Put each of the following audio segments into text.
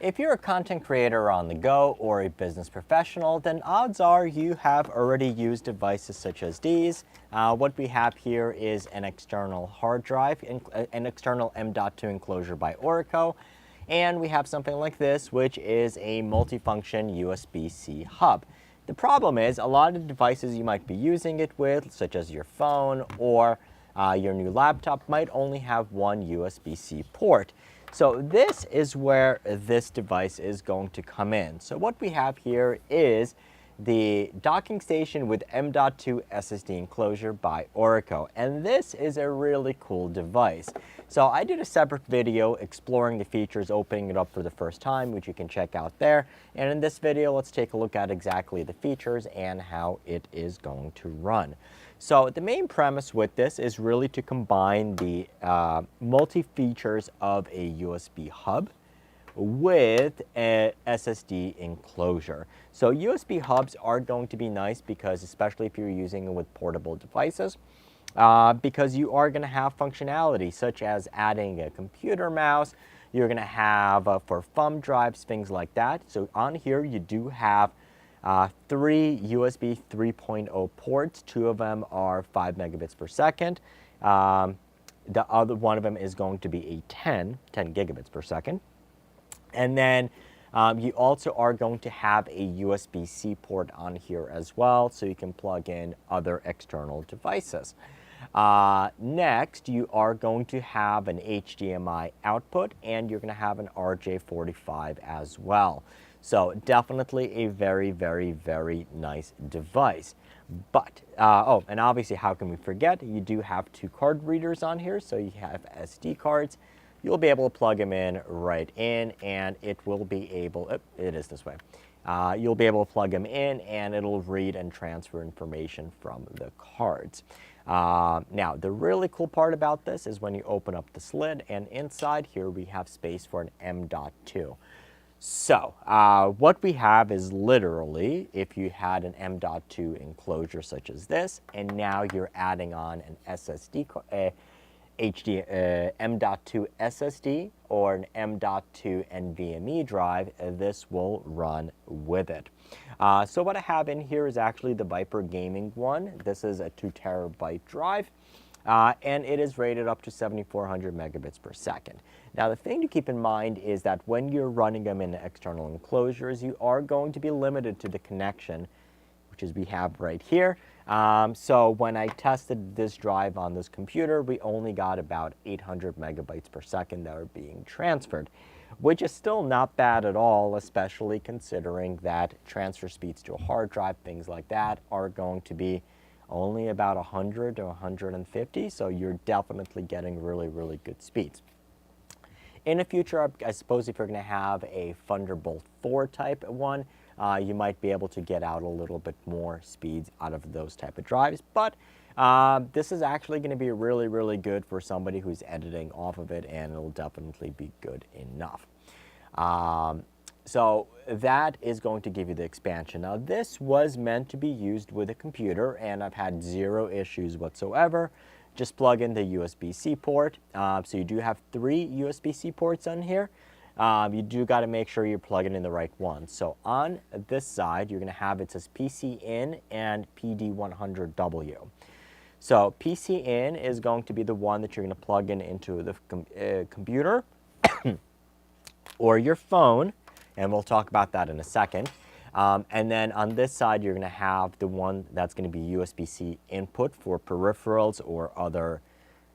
If you're a content creator on the go or a business professional, then odds are you have already used devices such as these. What we have here is an external hard drive, an external M.2 enclosure by ORICO, and we have something like this, which is a multifunction USB-C hub. The problem is a lot of devices you might be using it with, such as your phone or your new laptop, might only have one USB-C port. So this is where this device is going to come in. So what we have here is the docking station with M.2 SSD enclosure by ORICO, and this is a really cool device. So I did a separate video exploring the features, opening it up for the first time, which you can check out there. And in this video, let's take a look at exactly the features and how it is going to run. So the main premise with this is really to combine the multi-features of a USB hub with a SSD enclosure. So USB hubs are going to be nice because, especially if you're using it with portable devices, because you are going to have functionality such as adding a computer mouse. You're going to have for thumb drives, things like that. So on here you do have 3 USB 3.0 ports. 2 of them are 5 megabits per second. The other one of them is going to be a 10 gigabits per second. And then you also are going to have a USB-C port on here as well, so you can plug in other external devices. Next, you are going to have an HDMI output, and you're going to have an RJ45 as well. So definitely a very, very, very nice device. But, oh, and obviously, how can we forget? You do have 2 card readers on here, so you have SD cards. You'll be able to plug them in right in, and it will be able, it is this way. You'll be able to plug them in, and it'll read and transfer information from the cards. Now, the really cool part about this is when you open up this lid, and inside here we have space for an M.2. So, what we have is literally, if you had an M.2 enclosure such as this, and now you're adding on an SSD, M.2 SSD or an M.2 NVMe drive, this will run with it. So what I have in here is actually the Viper Gaming one. This is a 2 terabyte drive, and it is rated up to 7,400 megabits per second. Now, the thing to keep in mind is that when you're running them in external enclosures, you are going to be limited to the connection, which is we have right here. So when I tested this drive on this computer, we only got about 800 megabytes per second that are being transferred, which is still not bad at all, especially considering that transfer speeds to a hard drive, things like that, are going to be only about 100 to 150, so you're definitely getting really, really good speeds. In the future, I suppose if you're going to have a Thunderbolt 4 type one, you might be able to get out a little bit more speeds out of those type of drives, but this is actually going to be really, really good for somebody who's editing off of it, and it'll definitely be good enough. So that is going to give you the expansion. Now, this was meant to be used with a computer, and I've had 0 issues whatsoever. Just plug in the USB-C port. So you do have 3 USB-C ports on here. You do got to make sure you're plugging in the right one. So on this side, you're going to have, it says PC in and PD100W. So PC in is going to be the one that you're going to plug in into the computer or your phone, and we'll talk about that in a second. And then on this side, you're going to have the one that's going to be USB-C input for peripherals or other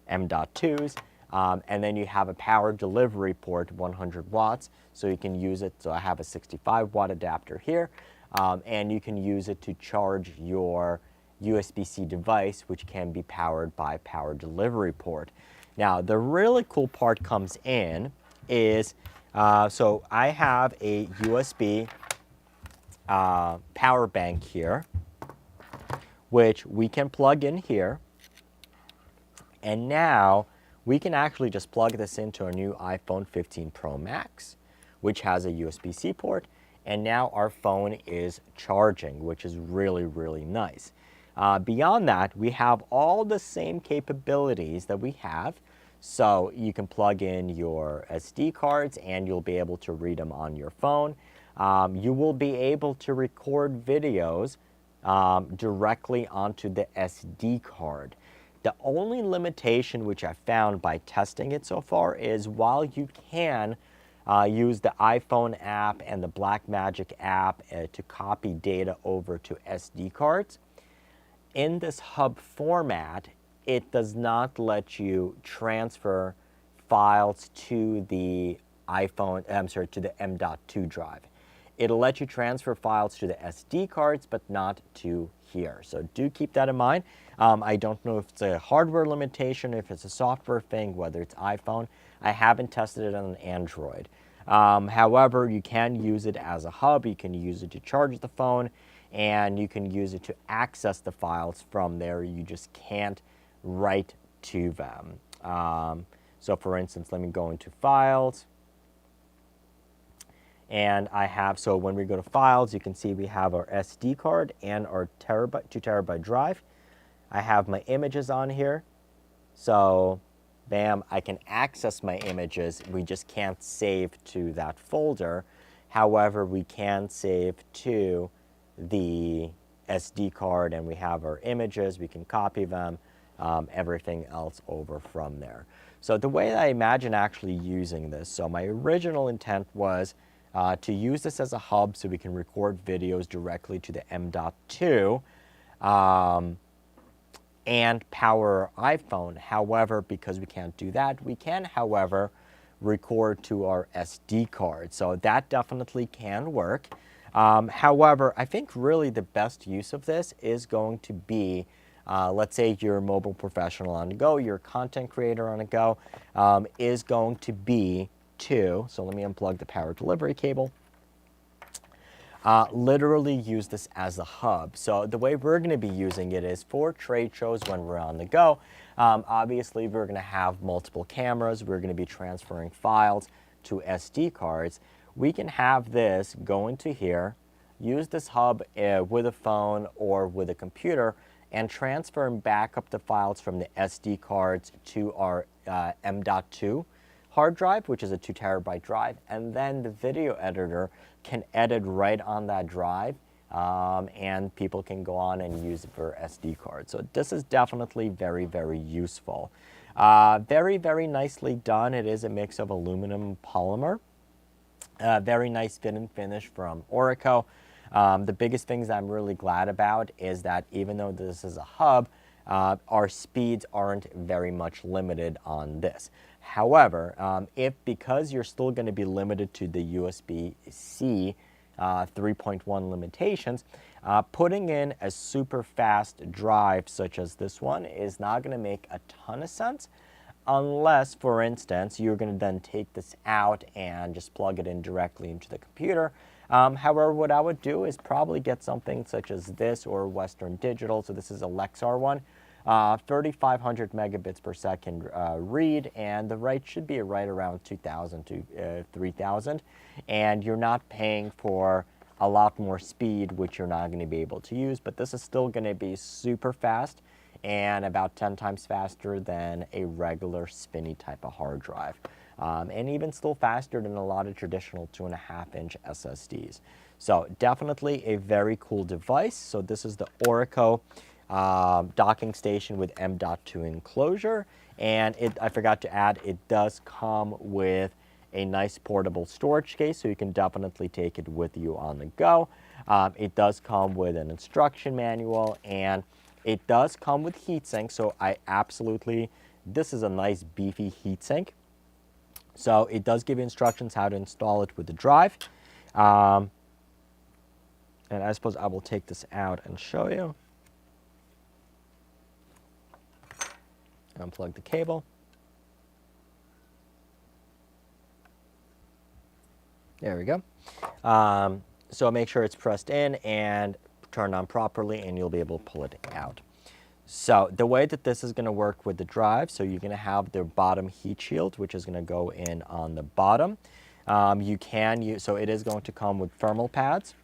M.2s. And then you have a power delivery port, 100 watts, so you can use it. So I have a 65-watt adapter here, and you can use it to charge your USB-C device, which can be powered by power delivery port. Now, the really cool part comes in is, so I have a USB power bank here, which we can plug in here, and now we can actually just plug this into our new iPhone 15 Pro Max, which has a USB-C port, and now our phone is charging, which is really, really nice. Beyond that, we have all the same capabilities that we have. So you can plug in your SD cards and you'll be able to read them on your phone. You will be able to record videos directly onto the SD card. The only limitation which I've found by testing it so far is while you can use the iPhone app and the Blackmagic app to copy data over to SD cards, in this hub format, it does not let you transfer files to the to the M.2 drive. It'll let you transfer files to the SD cards, but not to here. So do keep that in mind. I don't know if it's a hardware limitation, if it's a software thing, whether it's iPhone. I haven't tested it on Android. However, you can use it as a hub. You can use it to charge the phone, and you can use it to access the files from there. You just can't write to them. So for instance, let me go into Files. And I have, so when we go to Files, you can see we have our SD card and our 2 terabyte drive. I have my images on here. So, bam, I can access my images. We just can't save to that folder. However, we can save to the SD card, and we have our images. We can copy them, everything else over from there. So the way I imagine actually using this, so my original intent was to use this as a hub so we can record videos directly to the M.2 and power our iPhone. However, because we can't do that, we can, however, record to our SD card. So that definitely can work. However, I think really the best use of this is going to be, let's say you're a mobile professional on the go, you're a content creator on the go, is going to be so let me unplug the power delivery cable. Literally use this as a hub. So the way we're going to be using it is for trade shows when we're on the go. Obviously, we're going to have multiple cameras. We're going to be transferring files to SD cards. We can have this go into here, use this hub with a phone or with a computer, and transfer and back up the files from the SD cards to our M.2 hard drive, which is a 2 terabyte drive, and then the video editor can edit right on that drive, and people can go on and use it for SD cards. So this is definitely very, very useful. Very, very nicely done. It is a mix of aluminum polymer. Very nice fit and finish from ORICO. The biggest things I'm really glad about is that even though this is a hub, our speeds aren't very much limited on this. However, because you're still going to be limited to the USB-C 3.1 limitations, putting in a super fast drive such as this one is not going to make a ton of sense unless, for instance, you're going to then take this out and just plug it in directly into the computer. However, what I would do is probably get something such as this or Western Digital. So this is a Lexar one. 3,500 megabits per second read, and the write should be right around 2,000 to 3,000. And you're not paying for a lot more speed, which you're not going to be able to use. But this is still going to be super fast and about 10 times faster than a regular spinny type of hard drive. And even still faster than a lot of traditional 2.5-inch SSDs. So definitely a very cool device. So this is the ORICO docking station with M.2 enclosure. And I forgot to add, it does come with a nice portable storage case, so you can definitely take it with you on the go. It does come with an instruction manual, and it does come with heatsink. So this is a nice beefy heatsink. So it does give you instructions how to install it with the drive. And I suppose I will take this out and show you. Unplug the cable. There we go. So make sure it's pressed in and turned on properly, and you'll be able to pull it out. So the way that this is going to work with the drive, so you're going to have the bottom heat shield, which is going to go in on the bottom. So it is going to come with thermal pads.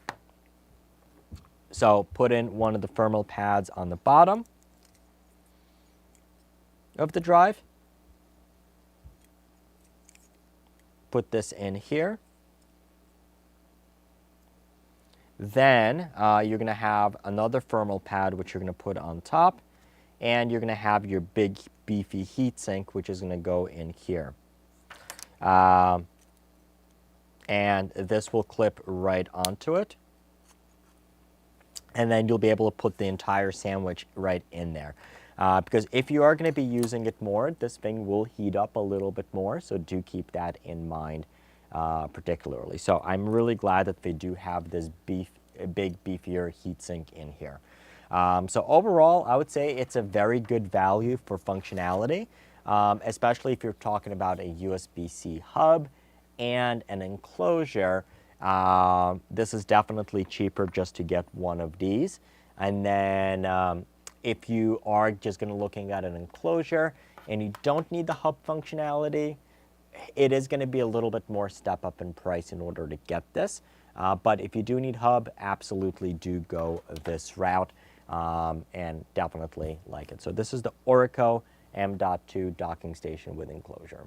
So put in one of the thermal pads on the bottom of the drive. put this in here. Then you're going to have another thermal pad which you're going to put on top, and you're going to have your big beefy heatsink which is going to go in here. And this will clip right onto it. And then you'll be able to put the entire sandwich right in there. Because if you are going to be using it more, this thing will heat up a little bit more, so do keep that in mind particularly. So I'm really glad that they do have this big beefier heatsink in here. So overall, I would say it's a very good value for functionality, especially if you're talking about a USB-C hub and an enclosure. This is definitely cheaper just to get one of these. And then if you are just going to looking at an enclosure and you don't need the hub functionality, it is going to be a little bit more step up in price in order to get this. But if you do need hub, absolutely do go this route and definitely like it. So this is the ORICO M.2 docking station with enclosure.